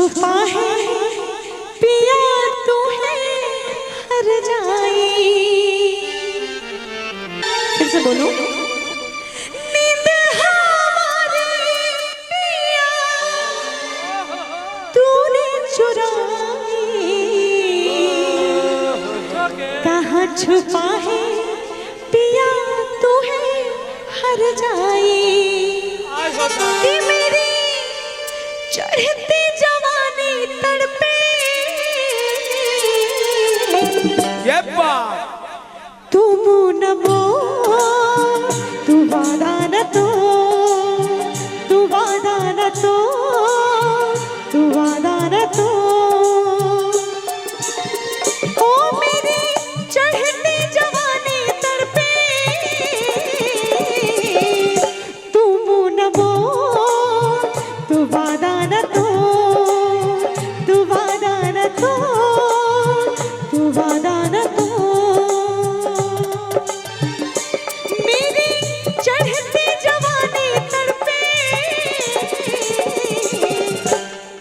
छुपा है पिया तू है हर जाई। फिर से बोलो। नींद हमारी पिया तूने चुराई, कहाँ छुपा है पिया तू है हर जाई। कि मेरी चढ़ती जवानी तड़पे, ये बात तू मुँह न बोल, तू वादा न तोड़, तू वादा न तोड़, तू वादा न तोड़। ओ मेरी चढ़ती जवानी तड़पे, तू मुँह न बोल, तू वादा न तोड़, तू वादा न तोड़, तू वादा न तोड़। मेरी चढ़ती जवानी तड़पे,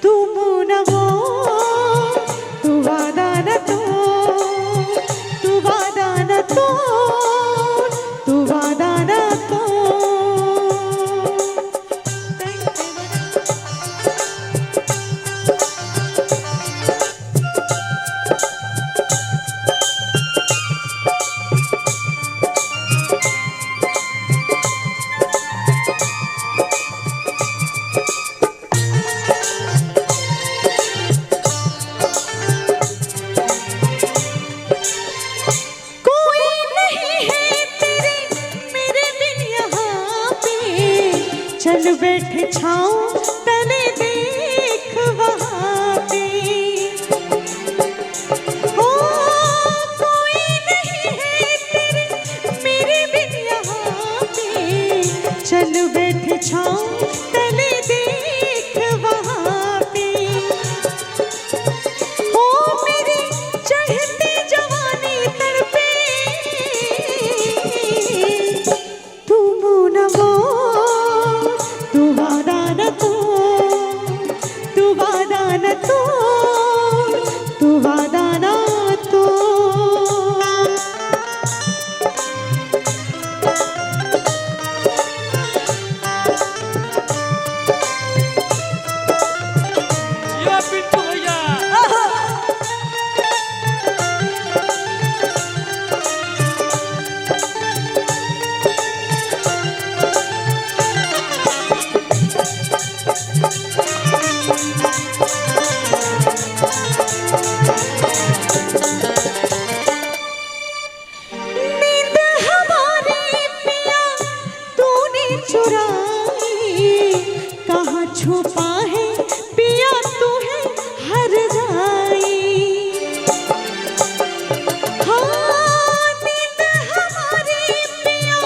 तू मुँह न बोल, तू वादा न तोड़, तू वादा न तोड़, तू वादा न तोड़। कोई नहीं है तेरे मेरे बिन यहाँ पे, चल बैठे छाँव तले देख वहाँ पे। ओ कोई नहीं है तेरे मेरे बिन यहाँ पे, चल बैठे छाँव तले देख वहाँ पे। ओ मेरी चढ़ती जवानी तड़पे, तू मुँह न बोल, तू वादा न तोड़, तू वादा न तोड़, तू वादा न तोड़। ये पिंटू भैया नींद हमारी पिया तूने चुराई, कहाँ छुपा है पिया तू है हर जाई। हाँ नींद हमारी पिया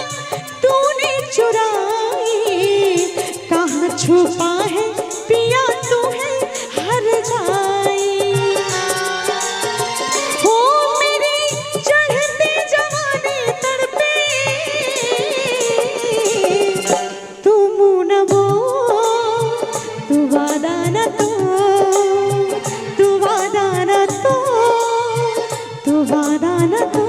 तूने चुराई, कहाँ छुपा है पिया तू है हर जाई। हो मेरी चढ़ती जवानी तड़पे, तू मुँह न बोल, तू वादा न तोड़, तू वादा न तोड़, तू वादा न तोड़।